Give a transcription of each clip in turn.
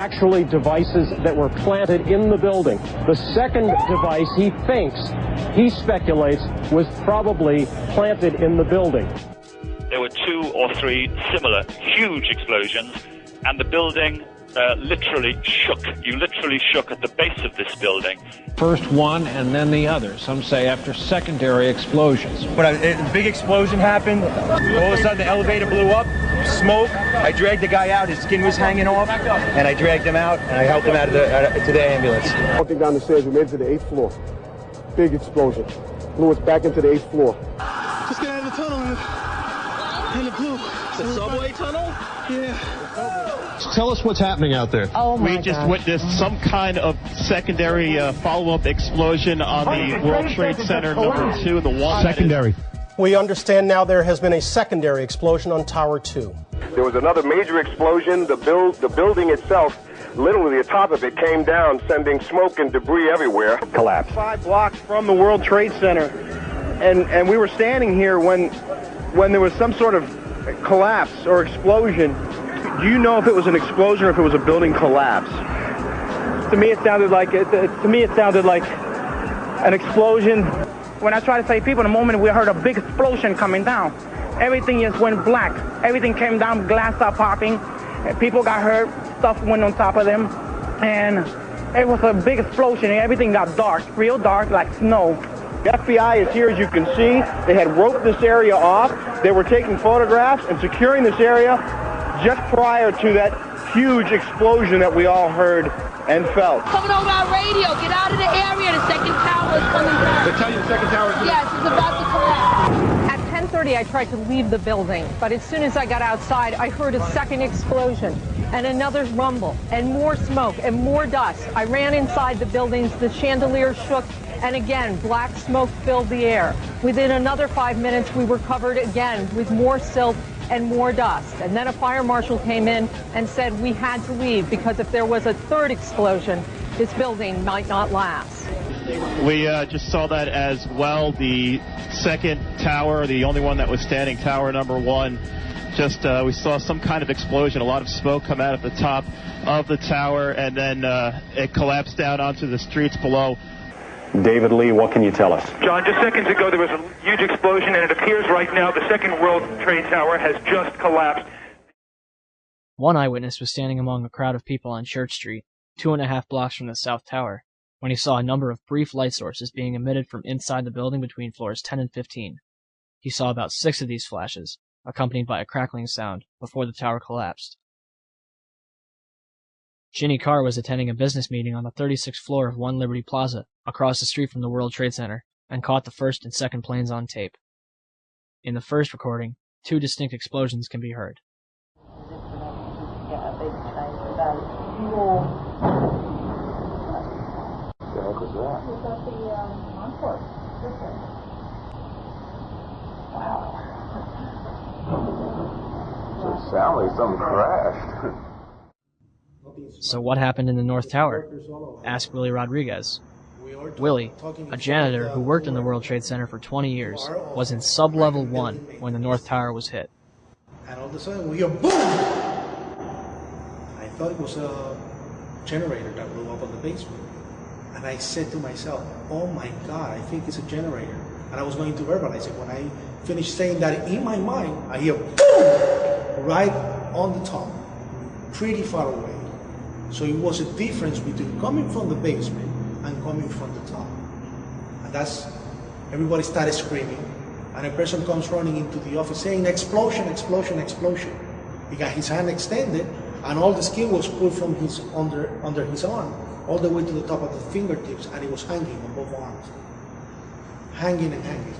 Actually devices that were planted in the building. The second device he speculates, was probably planted in the building. There were 2 or 3 similar huge explosions, and the building literally shook. You literally shook at the base of this building. First one and then the other, some say after secondary explosions. When a big explosion happened, all of a sudden the elevator blew up, smoke. I dragged the guy out, his skin was hanging off, and I dragged him out, and I helped him out to the ambulance. Walking down the stairs, we made it to the 8th floor. Big explosion. Blew us back into the 8th floor. Just get out of the tunnel, and it blew. The subway tunnel? Yeah. Tell us what's happening out there. Oh my We just witnessed some kind of secondary follow-up explosion on the World Trade Center #2, the one. Secondary. We understand now there has been a secondary explosion on Tower 2. There was another major explosion. The building itself, literally the top of it, came down, sending smoke and debris everywhere. Collapsed. 5 blocks from the World Trade Center, and we were standing here when there was some sort of collapse or explosion. Do you know if it was an explosion or if it was a building collapse? To me, it sounded like an explosion. When I try to save people, the moment we heard a big explosion coming down, everything just went black. Everything came down, glass started popping, people got hurt, stuff went on top of them, and it was a big explosion. Everything got dark, real dark, like snow. The FBI is here, as you can see. They had roped this area off. They were taking photographs and securing this area just prior to that huge explosion that we all heard and felt. Coming over our radio, get out of the area, the second tower is coming down. They tell you the second tower is coming down? Yes, it's about to collapse. At 10:30, I tried to leave the building, but as soon as I got outside, I heard a second explosion and another rumble and more smoke and more dust. I ran inside the buildings, the chandelier shook, and again, black smoke filled the air. Within another 5 minutes, we were covered again with more silt and more dust. And then a fire marshal came in and said we had to leave because if there was a third explosion, this building might not last. We just saw that as well. The second tower, the only one that was standing, tower #1, we saw some kind of explosion, a lot of smoke come out of the top of the tower, and then it collapsed down onto the streets below. David Lee, what can you tell us? John, just seconds ago there was a huge explosion, and it appears right now the second World Trade Tower has just collapsed. One eyewitness was standing among a crowd of people on Church Street, 2.5 blocks from the South Tower, when he saw a number of brief light sources being emitted from inside the building between floors 10 and 15. He saw about 6 of these flashes, accompanied by a crackling sound, before the tower collapsed. Ginny Carr was attending a business meeting on the 36th floor of 1 Liberty Plaza, across the street from the World Trade Center, and caught the first and second planes on tape. In the first recording, 2 distinct explosions can be heard. Wow. It sounds like something crashed. So what happened in the North Tower? Asked Willie Rodriguez. Willie, a janitor who worked in the World Trade Center for 20 years, was in sub-level 1 when the North Tower was hit. And all of a sudden we hear boom! I thought it was a generator that blew up on the basement. And I said to myself, oh my God, I think it's a generator. And I was going to verbalize it. When I finished saying that in my mind, I hear boom! Right on the top, pretty far away. So it was a difference between coming from the basement and coming from the top. And that's, everybody started screaming, and a person comes running into the office saying, explosion, explosion, explosion. He got his hand extended, and all the skin was pulled from his under his arm, all the way to the top of the fingertips, and he was hanging on both arms. Hanging and hanging.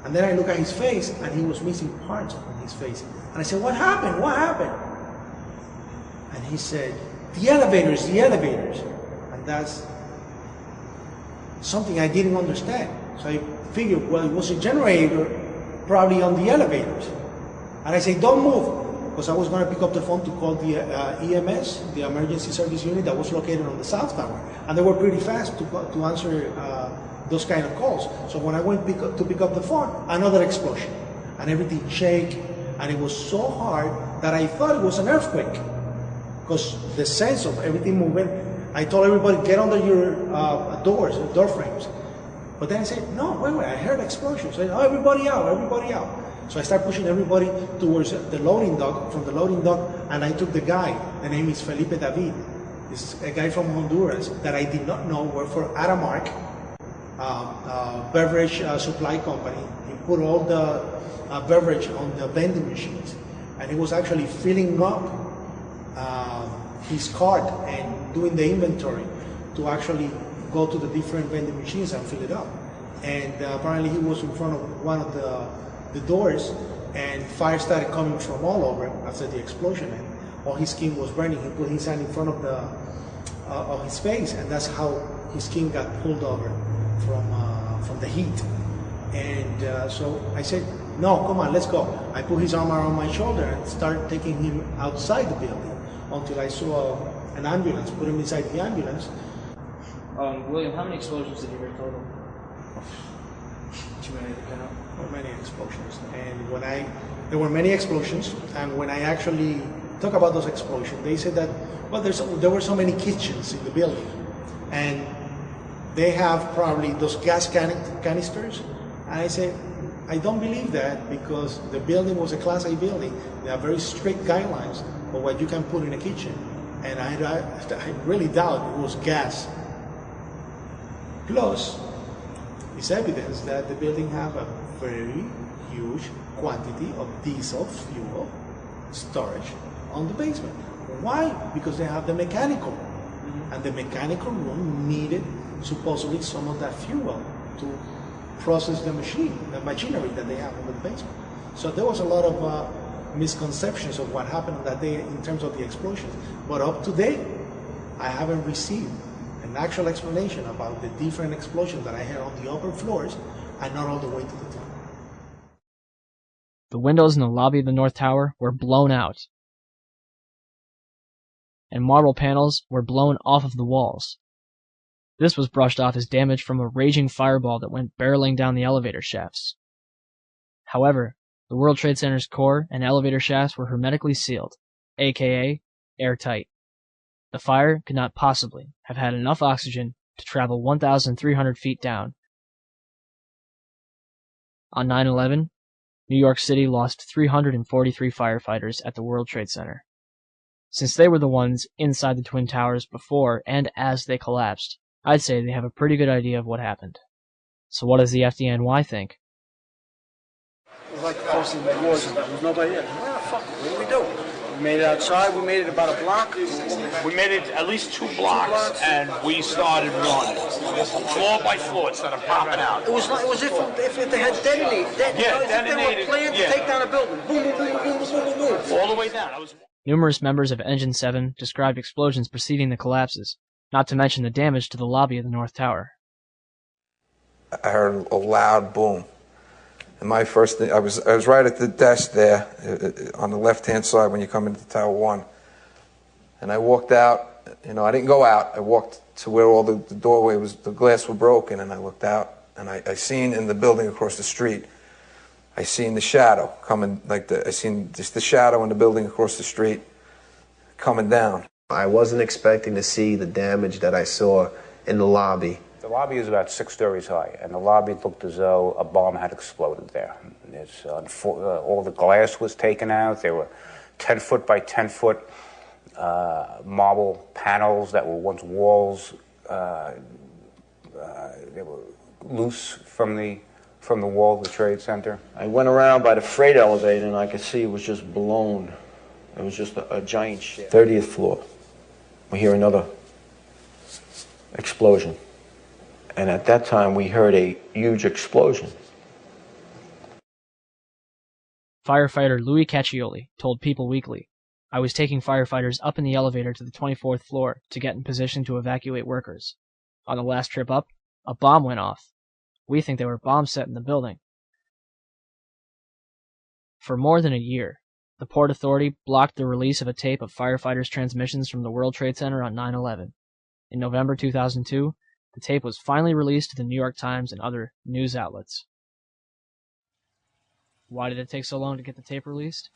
And then I look at his face, and he was missing parts on his face. And I said, what happened? What happened? And he said, the elevators, the elevators. And that's something I didn't understand. So I figured, well, it was a generator probably on the elevators. And I said, don't move, because I was going to pick up the phone to call the EMS, the emergency service unit that was located on the South Tower. And they were pretty fast to answer those kind of calls. So when I went to pick up the phone, another explosion. And everything shook, and it was so hard that I thought it was an earthquake. because the sense of everything moving, I told everybody, get under your doors, door frames. But then I said, no, wait, I heard explosions. I said, oh, everybody out, everybody out. So I started pushing everybody towards the loading dock, from the loading dock, and I took the guy, the name is Felipe David. This is a guy from Honduras that I did not know worked for Aramark, beverage supply company. He put all the beverage on the vending machines, and he was actually filling up his cart and doing the inventory to actually go to the different vending machines and fill it up. And apparently he was in front of one of the doors, and fire started coming from all over after the explosion, and all his skin was burning. He put his hand in front of his face, and that's how his skin got pulled over from the heat. And so I said, no, come on, let's go. I put his arm around my shoulder and started taking him outside the building until I saw an ambulance, put him inside the ambulance. William, how many explosions did you hear total? Too many to count. Not many explosions. And there were many explosions, and when I actually talk about those explosions, they said that, well, there were so many kitchens in the building, and they have probably those gas canisters. And I said, I don't believe that, because the building was a Class A building. They have very strict guidelines for what you can put in a kitchen, and I really doubt it was gas. Plus, it's evidence that the building have a very huge quantity of diesel fuel storage on the basement. Why? Because they have the mechanical room, and the mechanical room needed supposedly some of that fuel to process the machinery that they have in the basement. So there was a lot of misconceptions of what happened that day in terms of the explosions. But up to date, I haven't received an actual explanation about the different explosions that I heard on the upper floors and not all the way to the top. The windows in the lobby of the North Tower were blown out, and marble panels were blown off of the walls. This was brushed off as damage from a raging fireball that went barreling down the elevator shafts. However, the World Trade Center's core and elevator shafts were hermetically sealed, aka airtight. The fire could not possibly have had enough oxygen to travel 1,300 feet down. On 9/11, New York City lost 343 firefighters at the World Trade Center. Since they were the ones inside the Twin Towers before and as they collapsed, I'd say they have a pretty good idea of what happened. So what does the FDNY think? It was like posting the wars. There was nobody there. Where the fuck? What do we do? We made it outside. We made it about a block. We made it at least two blocks, and we started running. Floor by floor, it started popping out. It was like, if they had detonated. They were planning to take down a building. Boom, boom, boom, boom, boom, boom, boom. All the way down. Numerous members of Engine 7 described explosions preceding the collapses, not to mention the damage to the lobby of the North Tower. I heard a loud boom. And my first thing, I was right at the desk there on the left-hand side when you come into Tower 1. And I walked out, I didn't go out. I walked to where all the doorway was, the glass were broken, and I looked out, and I seen in the building across the street, I seen the shadow coming, I seen just the shadow in the building across the street coming down. I wasn't expecting to see the damage that I saw in the lobby. The lobby is about 6 stories high, and the lobby looked as though a bomb had exploded there. All the glass was taken out. There were 10-foot by 10-foot marble panels that were once walls. They were loose from the wall of the Trade Center. I went around by the freight elevator, and I could see it was just blown. It was just a giant shit. 30th floor. We hear another explosion. And at that time, we heard a huge explosion. Firefighter Louis Caccioli told People Weekly, "I was taking firefighters up in the elevator to the 24th floor to get in position to evacuate workers. On the last trip up, a bomb went off. We think there were bombs set in the building." For more than a year, the Port Authority blocked the release of a tape of firefighters' transmissions from the World Trade Center on 9/11. In November 2002, the tape was finally released to the New York Times and other news outlets. Why did it take so long to get the tape released?